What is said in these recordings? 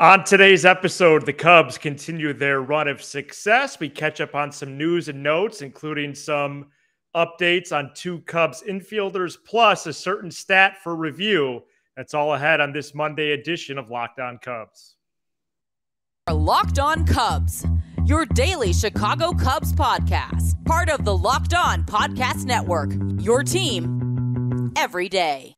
On today's episode, the Cubs continue their run of success. We catch up on some news and notes, including some updates on two Cubs infielders, plus a certain stat for review. That's all ahead on this Monday edition of Locked On Cubs. Locked On Cubs, your daily Chicago Cubs podcast, part of the Locked On Podcast Network, your team every day.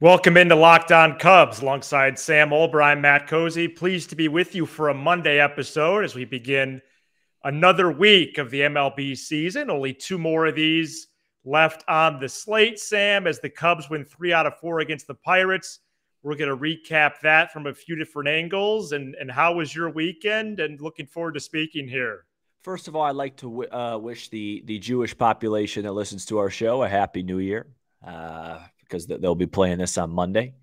Welcome into Locked On Cubs alongside Sam Olber. I'm Matt Cozy. Pleased to be with you for a Monday episode as we begin another week of the MLB season. Only two more of these left on the slate, Sam, as the Cubs win 3 out of 4 against the Pirates. We're going to recap that from a few different angles. And how was your weekend? And looking forward to speaking here. First of all, I'd like to wish the Jewish population that listens to our show a Happy New Year. Because they'll be playing this on Monday.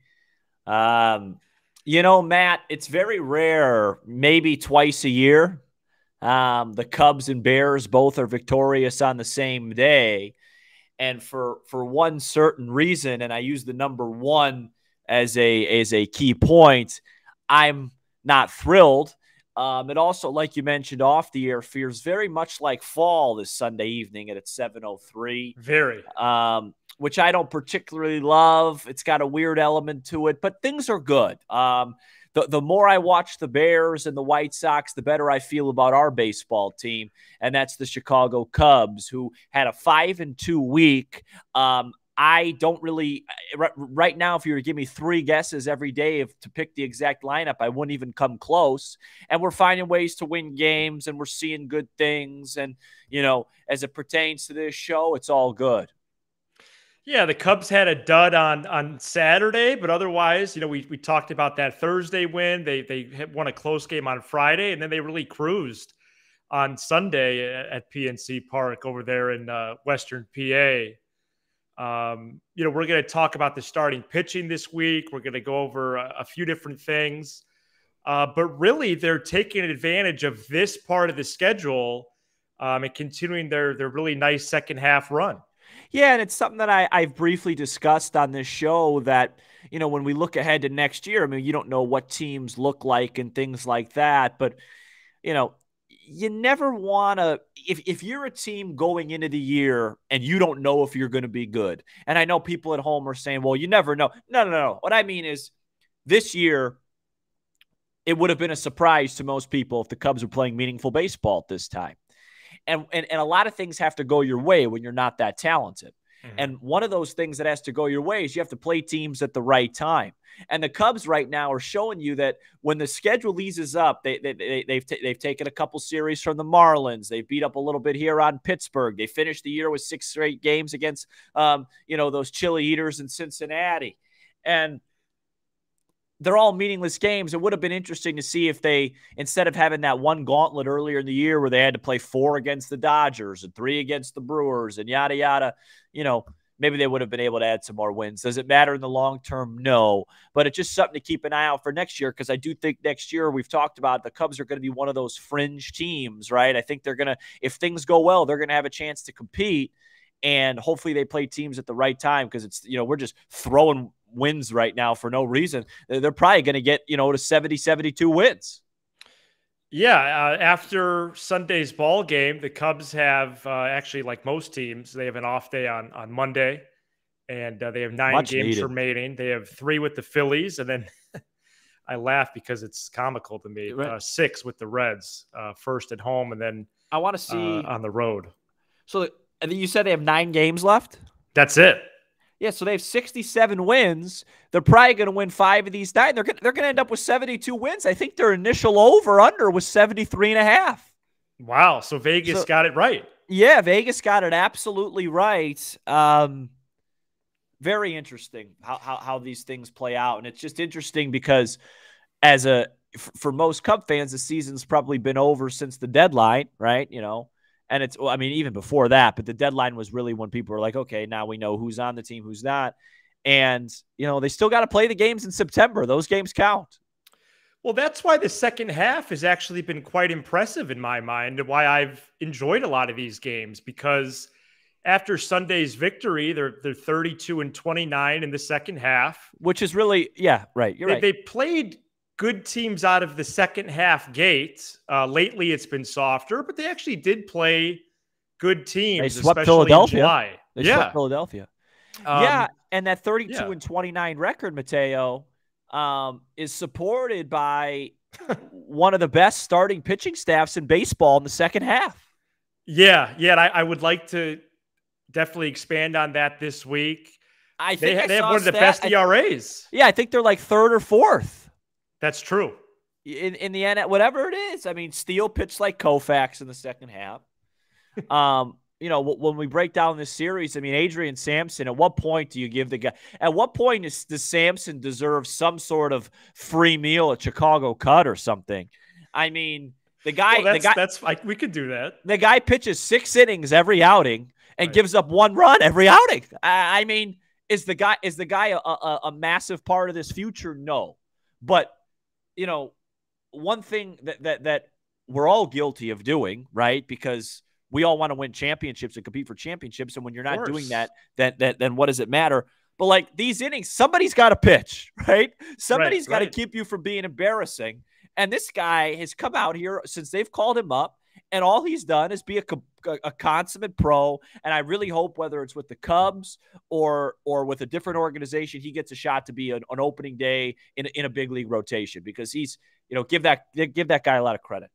Matt, it's very rare, maybe twice a year. The Cubs and Bears both are victorious on the same day. And for one certain reason, and I use the number one as a key point, I'm not thrilled. It also, like you mentioned off the air, feels very much like fall this Sunday evening at 7:03. Very. Which I don't particularly love. It's got a weird element to it, but things are good. The more I watch the Bears and the White Sox, the better I feel about our baseball team, and that's the Chicago Cubs, who had a 5-2 week. I don't really right now, if you were to give me 3 guesses every day to pick the exact lineup, I wouldn't even come close. And we're finding ways to win games, and we're seeing good things. And, as it pertains to this show, it's all good. Yeah, the Cubs had a dud on Saturday, but otherwise, we talked about that Thursday win. They won a close game on Friday, and then they really cruised on Sunday at PNC Park over there in Western PA. We're going to talk about the starting pitching this week. We're going to go over a few different things, but really they're taking advantage of this part of the schedule and continuing their really nice second half run. Yeah, and it's something that I've briefly discussed on this show that, when we look ahead to next year, you don't know what teams look like and things like that. But, you never want to – if you're a team going into the year and you don't know if you're going to be good, and I know people at home are saying, well, you never know. No. What I mean is this year it would have been a surprise to most people if the Cubs were playing meaningful baseball at this time. And a lot of things have to go your way when you're not that talented. Mm-hmm. And one of those things that has to go your way is you have to play teams at the right time. And the Cubs right now are showing you that when the schedule eases up, they've taken a couple series from the Marlins. They beat up a little bit here on Pittsburgh. They finished the year with 6 straight games against, those chili eaters in Cincinnati. And they're all meaningless games. It would have been interesting to see if they, instead of having that one gauntlet earlier in the year where they had to play 4 against the Dodgers and 3 against the Brewers and yada, yada, maybe they would have been able to add some more wins. Does it matter in the long term? No. But it's just something to keep an eye out for next year, because I do think next year, we've talked about, the Cubs are going to be one of those fringe teams, right? I think they're going to, if things go well, they're going to have a chance to compete. And hopefully they play teams at the right time, because it's, we're just throwing wins right now for no reason. They're probably going to get, to 70, 72 wins. Yeah. After Sunday's ball game, the Cubs have actually, like most teams, they have an off day on Monday, and they have 9 games remaining. They have 3 with the Phillies, and then I laugh because it's comical to me. 6 with the Reds, first at home, and then I want to see on the road. So you said they have 9 games left? That's it. Yeah, so they have 67 wins. They're probably going to win 5 of these 9. They're going to end up with 72 wins. I think their initial over-under was 73.5. Wow, so Vegas got it right. Yeah, Vegas got it absolutely right. Very interesting how these things play out. And it's just interesting because for most Cub fans, the season's probably been over since the deadline, right? And it's, even before that, but the deadline was really when people were like, okay, now we know who's on the team, who's not. And, they still got to play the games in September. Those games count. Well, that's why the second half has actually been quite impressive in my mind, and why I've enjoyed a lot of these games, because after Sunday's victory, they're 32-29 in the second half. Which is really, yeah, right. You're right. They played good teams out of the second half gate. Lately, it's been softer, but they actually did play good teams, They swept especially Philadelphia. in July. They swept Philadelphia. And that 32-29 record, Mateo, is supported by one of the best starting pitching staffs in baseball in the second half. Yeah. And I would like to definitely expand on that this week. I think they have one of the best ERAs. I think they're like third or fourth. That's true. In the end, whatever it is. I mean, Steele pitched like Koufax in the second half. When we break down this series, I mean, Adrian Sampson, at what point do you give the guy? At what point does Sampson deserve some sort of free meal at Chicago Cut or something? I mean, the guy. That's like, we could do that. The guy pitches 6 innings every outing and gives up 1 run every outing. I mean, is the guy a massive part of this future? No, but one thing that we're all guilty of doing, right? Because we all want to win championships and compete for championships. And when you're not doing that, then what does it matter? But like these innings, somebody's got to pitch, right? Somebody's got to keep you from being embarrassing. And this guy has come out here since they've called him up, and all he's done is be a consummate pro. And I really hope, whether it's with the Cubs or with a different organization, he gets a shot to be an opening day in a big league rotation, because he's, give that guy a lot of credit.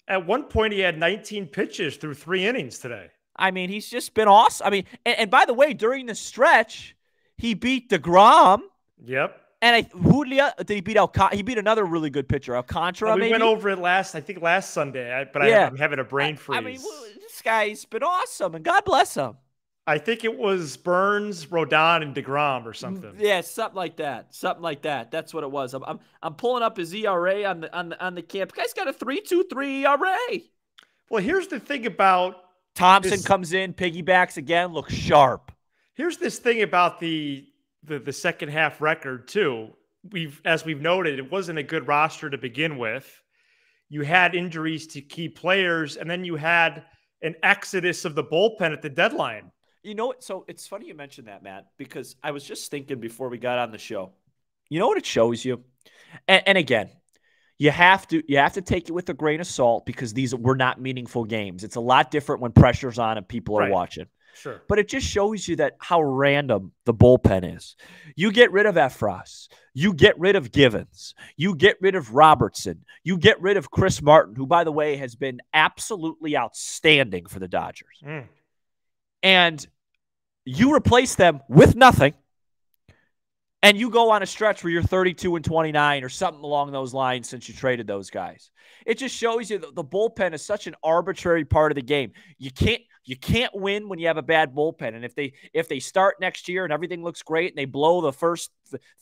At one point, he had 19 pitches through 3 innings today. I mean, he's just been awesome. I mean, and by the way, during the stretch, he beat DeGrom. Yep. And who did he beat? He beat another really good pitcher, Alcantara. We went over it last Sunday, but I'm having a brain freeze. I mean, this guy's been awesome, and God bless him. I think it was Burns, Rodon, and DeGrom or something. Yeah, something like that. That's what it was. I'm pulling up his ERA on the camp. The guy's got a 3.23 ERA. Well, here's the thing about Thompson comes in, piggybacks again, looks sharp. Here's this thing about the second half record too. As we've noted, it wasn't a good roster to begin with. You had injuries to key players, and then you had an exodus of the bullpen at the deadline. So it's funny you mentioned that, Matt, because I was just thinking before we got on the show. You know what it shows you? And again, you have to take it with a grain of salt, because these were not meaningful games. It's a lot different when pressure's on and people are watching. Sure. But it just shows you how random the bullpen is. You get rid of Efros. You get rid of Givens. You get rid of Robertson. You get rid of Chris Martin, who, by the way, has been absolutely outstanding for the Dodgers. And you replace them with nothing, and you go on a stretch where you're 32-29 or something along those lines since you traded those guys. It just shows you that the bullpen is such an arbitrary part of the game. You can't win when you have a bad bullpen. And if they start next year and everything looks great and they blow the first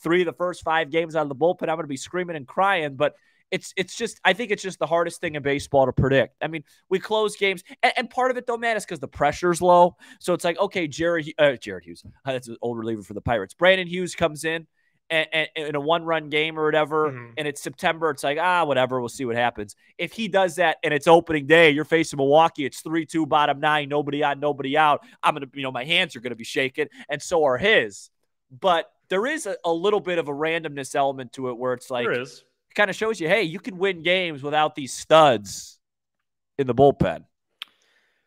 3 of the first 5 games out of the bullpen, I'm going to be screaming and crying. But I think it's just the hardest thing in baseball to predict. I mean, we close games, and part of it, though, man, is because the pressure's low. So it's like, okay, Jared Hughes, that's an old reliever for the Pirates. Brandon Hughes comes in and in a 1-run game or whatever, and it's September. It's like, whatever, we'll see what happens. If he does that and it's opening day, you're facing Milwaukee, it's 3-2, bottom 9, nobody on, nobody out. I'm going to, my hands are going to be shaking, and so are his. But there is a little bit of a randomness element to it where it's like, there is. Kind of shows you, hey, you can win games without these studs in the bullpen.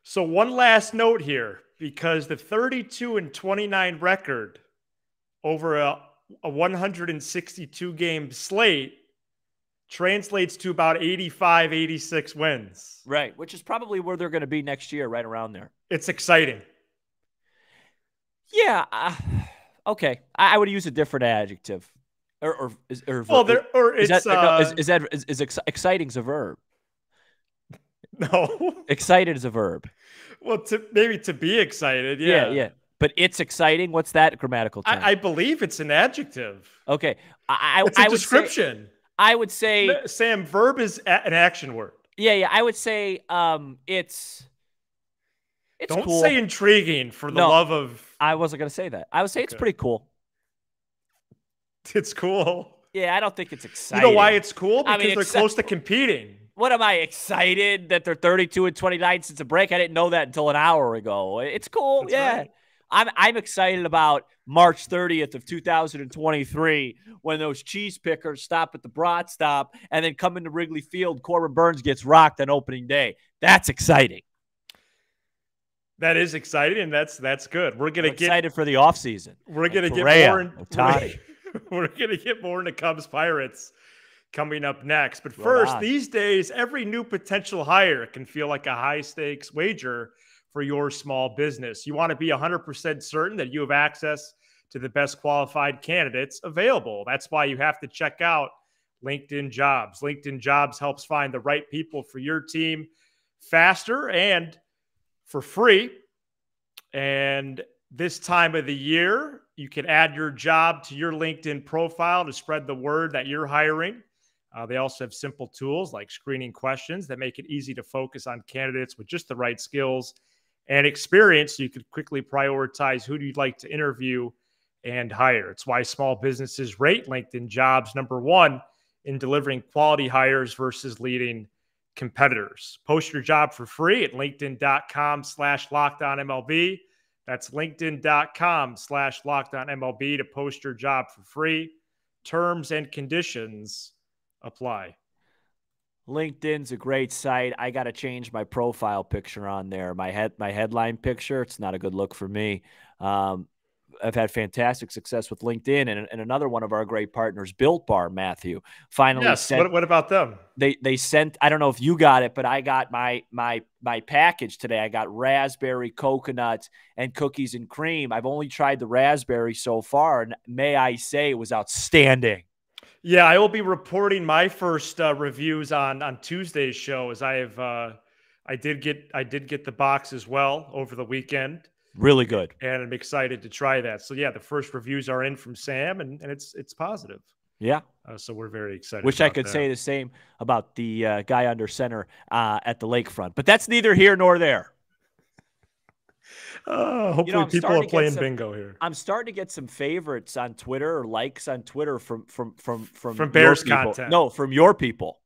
So one last note here, because the 32-29 record over a 162 game slate translates to about 85, 86 wins. Right, which is probably where they're going to be next year, right around there. It's exciting. Yeah, okay. I would use a different adjective. Exciting's a verb? No. Excited is a verb. Well, maybe to be excited, yeah. Yeah. But it's exciting. What's that grammatical term? I believe it's an adjective. Okay. It's a description. I would say, Sam, verb is an action word. Yeah. I would say it's Don't cool. say intriguing for the love of. I wasn't going to say that. I would say it's pretty cool. It's cool. Yeah, I don't think it's exciting. You know why it's cool? Because they're close to competing. What am I excited that they're 32-29 since a break? I didn't know that until an hour ago. It's cool. That's yeah. right. I'm excited about March 30th of 2023 when those cheese pickers stop at the Brat Stop and then come into Wrigley Field. Corbin Burns gets rocked on opening day. That's exciting. That is exciting, and that's good. We're gonna get excited for the offseason. We're gonna get more. We're gonna get more into Cubs Pirates coming up next. But first, these days, every new potential hire can feel like a high stakes wager for your small business. You want to be 100% certain that you have access to the best qualified candidates available. That's why you have to check out LinkedIn Jobs. LinkedIn Jobs helps find the right people for your team faster and for free. And this time of the year, you can add your job to your LinkedIn profile to spread the word that you're hiring. They also have simple tools like screening questions that make it easy to focus on candidates with just the right skills and experience, so you could quickly prioritize who you'd like to interview and hire. It's why small businesses rate LinkedIn Jobs #1 in delivering quality hires versus leading competitors. Post your job for free at linkedin.com/LockedOnMLB. That's linkedin.com/LockedOnMLB to post your job for free. Terms and conditions apply. LinkedIn's a great site. I got to change my profile picture on there. My headline picture, it's not a good look for me. I've had fantastic success with LinkedIn, and another one of our great partners, Built Bar, Matthew, finally sent. What about them? They sent. I don't know if you got it, but I got my package today. I got raspberry, coconut, and cookies and cream. I've only tried the raspberry so far, and may I say it was outstanding. Yeah, I will be reporting my first reviews on Tuesday's show, as I did get the box as well over the weekend. Really good, and I'm excited to try that. So yeah, the first reviews are in from Sam, and it's positive. Yeah, so we're very excited. Wish I could say the same about the guy under center at the lakefront, but that's neither here nor there. Hopefully people are playing bingo here. I'm starting to get some favorites on Twitter or likes on Twitter from Bears content. No, from your people.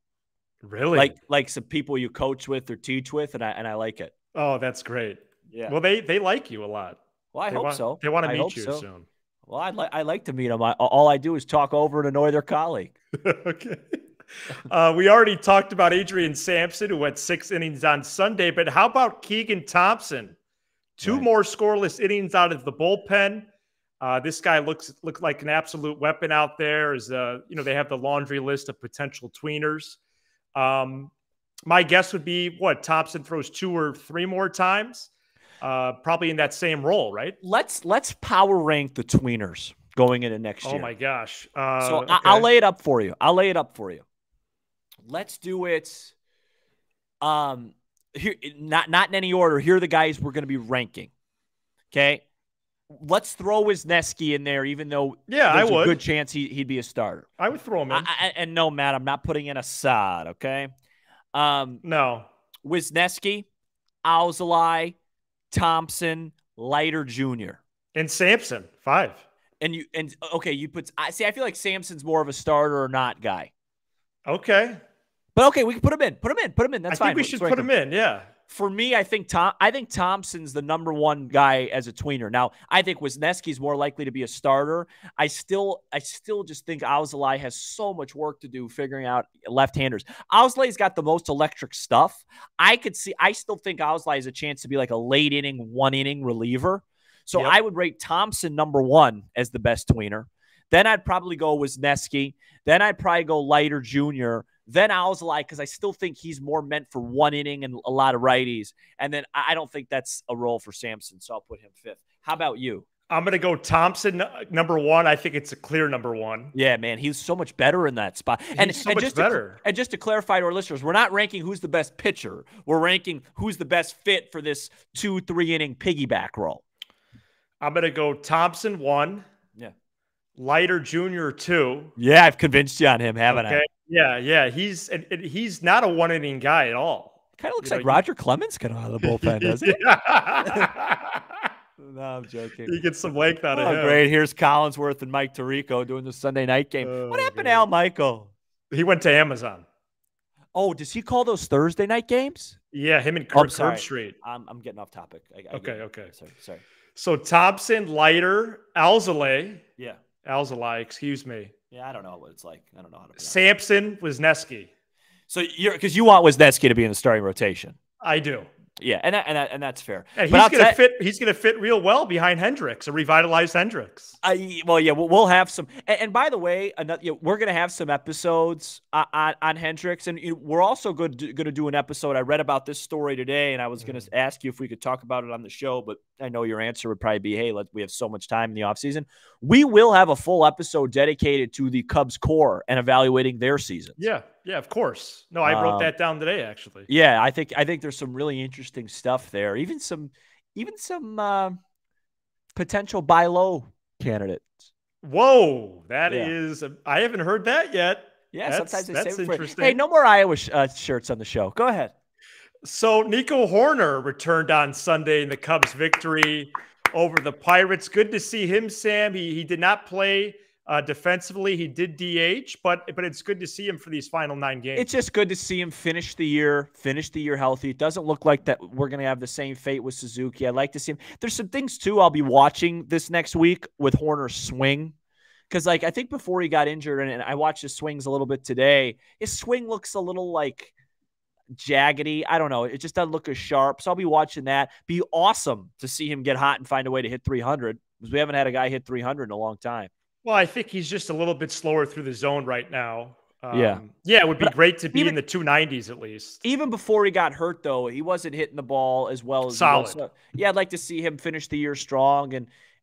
Really? Like some people you coach with or teach with, and I like it. Oh, that's great. Yeah. Well, they like you a lot. Well, I hope so. They want to meet you soon. Well, I like to meet them. All I do is talk over and annoy their colleague. Okay. We already talked about Adrian Sampson, who went 6 innings on Sunday, but how about Keegan Thompson? 2 more scoreless innings out of the bullpen. This guy looks like an absolute weapon out there. They have the laundry list of potential tweeners. My guess would be Thompson throws 2 or 3 more times, probably in that same role, right? Let's power rank the tweeners going into next year. Oh my gosh! Okay. I'll lay it up for you. Let's do it. Here, not in any order. Here are the guys we're going to be ranking. Okay, let's throw Wisniewski in there, even though there's a good chance he'd be a starter. I would throw him in. And no, Matt, I'm not putting in Assad. Okay. No. Wisniewski, Alzolay, Thompson, Leiter Jr. and Sampson 5. You put. I feel like Sampson's more of a starter or not guy. Okay. But okay, we can put him in. Put him in. That's fine. I think we should put him in. Yeah. For me, I think Thompson's the #1 guy as a tweener. Now, I think Wisniewski's more likely to be a starter. I still just think Alzolay has so much work to do figuring out left-handers. Alzolay's got the most electric stuff. I still think Alzolay has a chance to be like a late inning, 1-inning reliever. So I would rate Thompson #1 as the best tweener. Then I'd probably go Wisniewski. Then I'd probably go Leiter Jr., then Alzolay, because I still think he's more meant for 1 inning and a lot of righties. And then I don't think that's a role for Sampson, so I'll put him 5th. How about you? I'm going to go Thompson #1. I think it's a clear #1. Yeah, man, he's so much better in that spot. He's so much better. And just to clarify to our listeners, we're not ranking who's the best pitcher. We're ranking who's the best fit for this 2-3 inning piggyback role. I'm going to go Thompson 1. Yeah. Leiter Jr. 2. Yeah, I've convinced you on him, haven't I? Yeah. He's not a 1-inning guy at all. Kind of looks like Roger Clemens kind of out of the bullpen, doesn't he? No, I'm joking. You get some length out of him. Great. Here's Collinsworth and Mike Tirico doing the Sunday night game. What happened to Al Michael? He went to Amazon. Oh, does he call those Thursday night games? Yeah, him and Curb Street. I'm getting off topic. Okay. Sorry. So Thompson, Leiter, Alzolay. Yeah. Alzolay, excuse me. Yeah, I don't know what it's like. I don't know how to pronounce Sampson, Wisniewski. So because you want Wisniewski to be in the starting rotation. I do. Yeah, and that's fair. And he's going to fit. He's going to fit real well behind Hendricks, a revitalized Hendricks. We'll have some. And by the way, we're going to have some episodes on Hendricks, and we're also going to do an episode. I read about this story today, and I was going to ask you if we could talk about it on the show, but I know your answer would probably be, "Hey, we have so much time in the offseason." We will have a full episode dedicated to the Cubs core and evaluating their season. Yeah, of course. No, I wrote that down today, actually. Yeah, I think there's some really interesting stuff there. Even some potential buy low candidates. Whoa, that is. I haven't heard that yet. Yeah, sometimes that's interesting. Hey, no more Iowa shirts on the show. Go ahead. So Nico Hoerner returned on Sunday in the Cubs' victory over the Pirates. Good to see him, Sam. He did not play defensively. He did DH, but it's good to see him for these final 9 games. It's just good to see him finish the year healthy. It doesn't look like that we're going to have the same fate with Suzuki. I'd like to see him. There's some things too I'll be watching this next week with Hoerner's swing. Because I think before he got injured, and I watched his swings a little bit today, his swing looks a little like jaggedy. I don't know. It just doesn't look as sharp. So I'll be watching that. Be awesome to see him get hot and find a way to hit 300, because we haven't had a guy hit 300 in a long time. Well, I think he's just a little bit slower through the zone right now. It would be great to be in the 290s at least. Even before he got hurt, though, he wasn't hitting the ball as well as solid. So, I'd like to see him finish the year strong,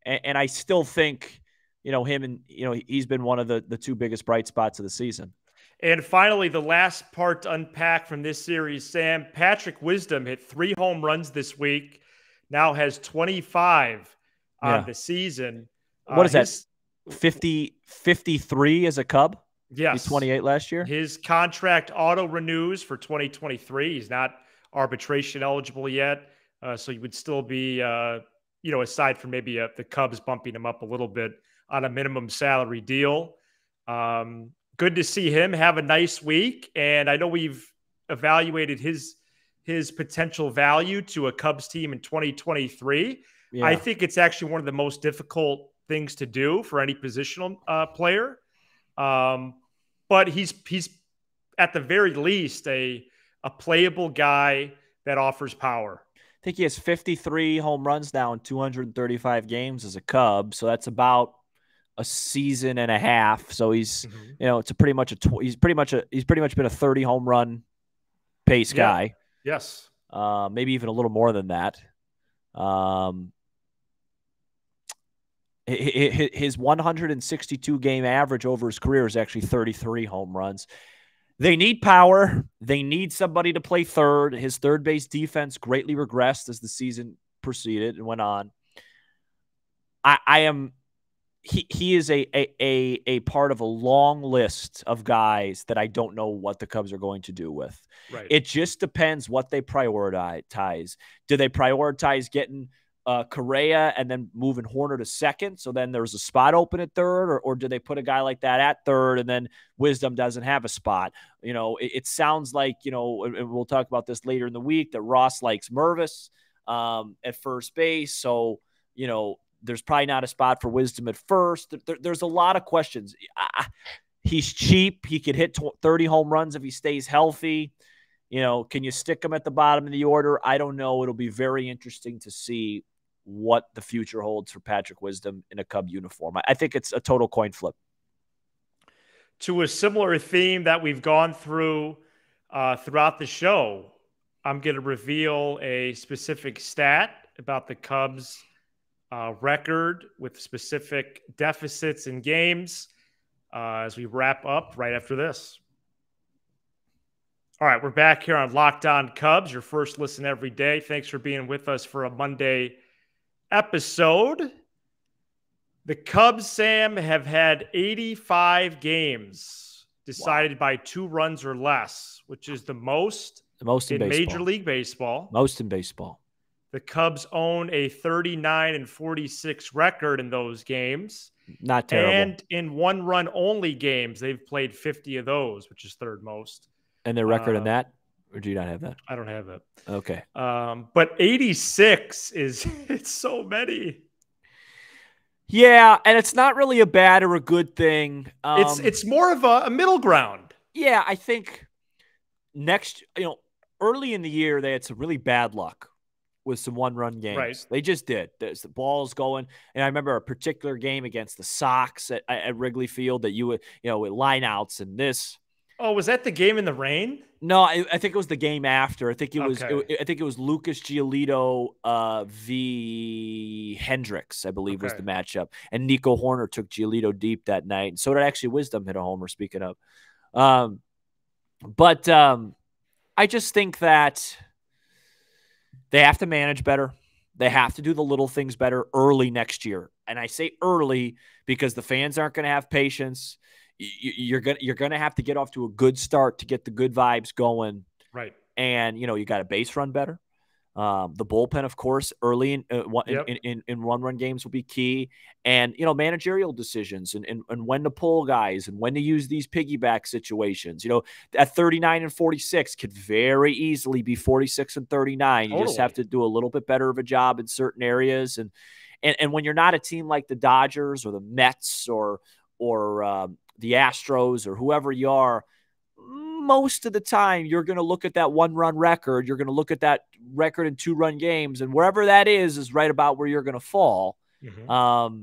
and I still think, him and he's been one of the 2 biggest bright spots of the season. And finally, the last part to unpack from this series, Sam, Patrick Wisdom hit 3 home runs this week. Now has 25 on the season. What is that? 53 as a Cub? Yes. He's 28 last year. His contract auto renews for 2023. He's not arbitration eligible yet. So he would still be, aside from maybe the Cubs bumping him up a little bit on a minimum salary deal. Good to see him have a nice week. And I know we've evaluated his potential value to a Cubs team in 2023. Yeah. I think it's actually one of the most difficult things to do for any positional player. But he's at the very least a playable guy that offers power. I think he has 53 home runs now in 235 games as a Cub. So that's about a season and a half. So he's, it's pretty much he's pretty much been a 30 home run pace guy. Yes. Maybe even a little more than that. His 162 game average over his career is actually 33 home runs. They need power. They need somebody to play third. His third base defense greatly regressed as the season proceeded and went on. He is a part of a long list of guys that I don't know what the Cubs are going to do with. Right. It just depends what they prioritize. Do they prioritize getting Correa and then moving Hoerner to second, so then there's a spot open at third, or do they put a guy like that at third and then Wisdom doesn't have a spot? It sounds like, and we'll talk about this later in the week, that Ross likes Mervis at first base. So, there's probably not a spot for Wisdom at first. There's a lot of questions. He's cheap. He could hit 30 home runs if he stays healthy. Can you stick him at the bottom of the order? I don't know. It'll be very interesting to see what the future holds for Patrick Wisdom in a Cub uniform. I think it's a total coin flip. To a similar theme that we've gone through throughout the show, I'm going to reveal a specific stat about the Cubs' record with specific deficits in games as we wrap up right after this. All right, we're back here on Locked On Cubs, your first listen every day. Thanks for being with us for a Monday episode. The Cubs, Sam, have had 85 games decided by 2 runs or less, which is the most in Major League Baseball. Most in baseball. The Cubs own a 39-46 record in those games. Not terrible. And in one-run only games, they've played 50 of those, which is third most. And their record in that? Or do you not have that? I don't have that. Okay. But 86 is it's so many. Yeah, and it's not really a bad or a good thing. It's more of a middle ground. Yeah, I think early in the year they had some really bad luck with some one-run games. Right. They just did. There's the balls going. And I remember a particular game against the Sox at Wrigley Field that you would, with lineouts and this. Oh, was that the game in the rain? No, I think it was the game after. I think it was. Okay. I think it was Lucas Giolito v. Hendricks, I believe, was the matchup. And Nico Hoerner took Giolito deep that night, and so did actually Wisdom hit a homer. Speaking of, but I just think that they have to manage better. They have to do the little things better early next year, and I say early because the fans aren't going to have patience. You're gonna have to get off to a good start to get the good vibes going, right? And you got a base run better. The bullpen, of course, early in one-run games will be key, and managerial decisions and when to pull guys and when to use these piggyback situations. At 39-46 could very easily be 46-39. You just have to do a little bit better of a job in certain areas, and when you're not a team like the Dodgers or the Mets or the Astros or whoever you are, most of the time you're going to look at that one-run record. You're going to look at that record in two-run games, and wherever that is right about where you're going to fall. Mm-hmm.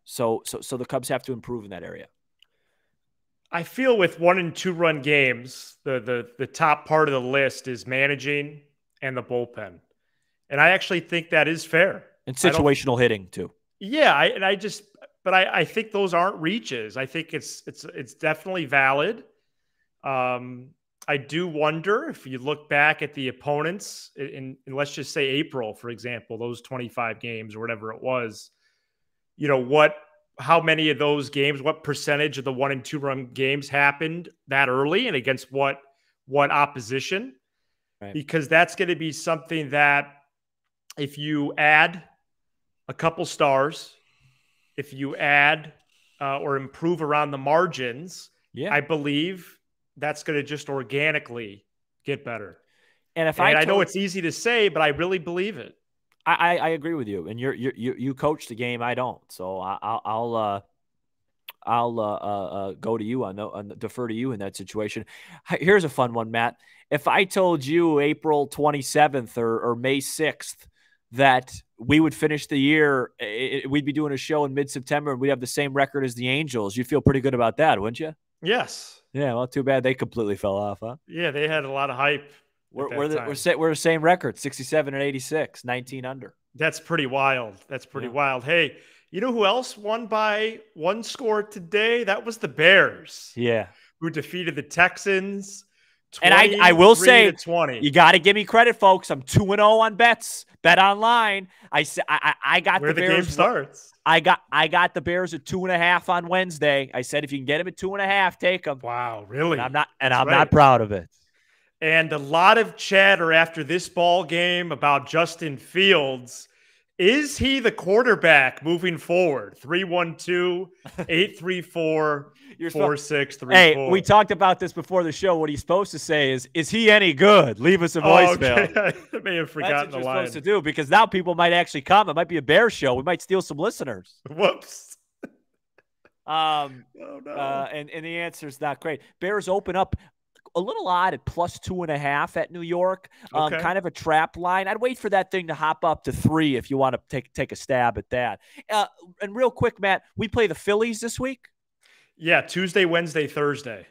So the Cubs have to improve in that area. I feel with 1- and 2-run games, the top part of the list is managing and the bullpen, and I actually think that is fair. And situational hitting too. Yeah, I think those aren't reaches. I think it's definitely valid. I do wonder if you look back at the opponents in let's just say April, for example, those 25 games or whatever it was, how many of those games, what percentage of the 1- and 2-run games happened that early and against what opposition? Right. Because that's going to be something that if you add a couple stars, if you add or improve around the margins, I believe that's going to just organically get better. And I know it's easy to say, but I really believe it. I agree with you. And you coach the game. I don't. So I'll go to you on defer to you in that situation. Here's a fun one, Matt. If I told you April 27th or May 6th that we would finish the year, we'd be doing a show in mid-September and we'd have the same record as the Angels, you'd feel pretty good about that, wouldn't you? Yes. Yeah, well, too bad they completely fell off, huh? Yeah, they had a lot of hype. We're the same record, 67-86, 19 under. That's pretty wild. Wild. Hey, you know who else won by one score today? That was the Bears. Yeah. Who defeated the Texans. And I will say, you got to give me credit, folks. I'm 2-0 on bets. Bet online. I got where the Bears. Game starts. I got the Bears at 2.5 on Wednesday. I said if you can get them at 2.5, take them. Wow, really? And I'm not proud of it. And a lot of chatter after this ball game about Justin Fields. Is he the quarterback moving forward? 312-834-4634. Hey, we talked about this before the show. What he's supposed to say is he any good? Leave us a voicemail. Okay. I may have forgotten the line. That's what you're supposed to do, because now people might actually come. It might be a Bears show. We might steal some listeners. Whoops. Oh, no. And the answer is not great. Bears open up a little odd at +2.5 at New York. Kind of a trap line. I'd wait for that thing to hop up to 3 if you want to take a stab at that. And real quick, Matt, we play the Phillies this week? Yeah, Tuesday, Wednesday, Thursday.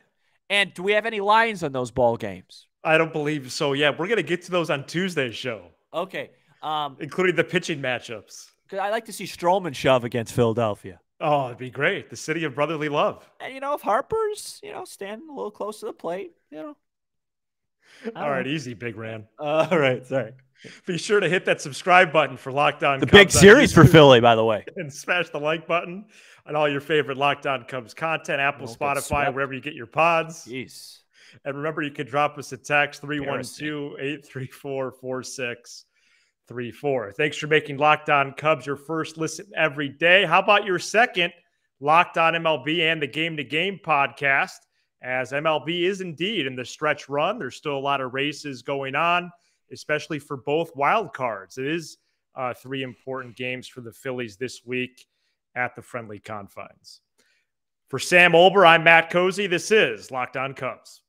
And do we have any lines on those ball games? I don't believe so. Yeah, we're going to get to those on Tuesday's show. Okay. Including the pitching matchups. Because I like to see Stroman shove against Philadelphia. Oh, it'd be great. The city of brotherly love. And, if Harper's, standing a little close to the plate, All right, easy, Big Ran. All right, sorry. Be sure to hit that subscribe button for Locked On Cubs. The big series for Philly, by the way. And smash the like button on all your favorite Locked On Cubs content, Apple, Spotify, wherever you get your pods. Jeez. And remember, you could drop us a text 312-834-4634. Thanks for making Locked On Cubs your first listen every day. How about your second? Locked On MLB and the Game to Game podcast, as MLB is indeed in the stretch run. There's still a lot of races going on, especially for both wild cards. It is 3 important games for the Phillies this week at the friendly confines. For Sam Olber, I'm Matt Cozy. This is Locked On Cubs.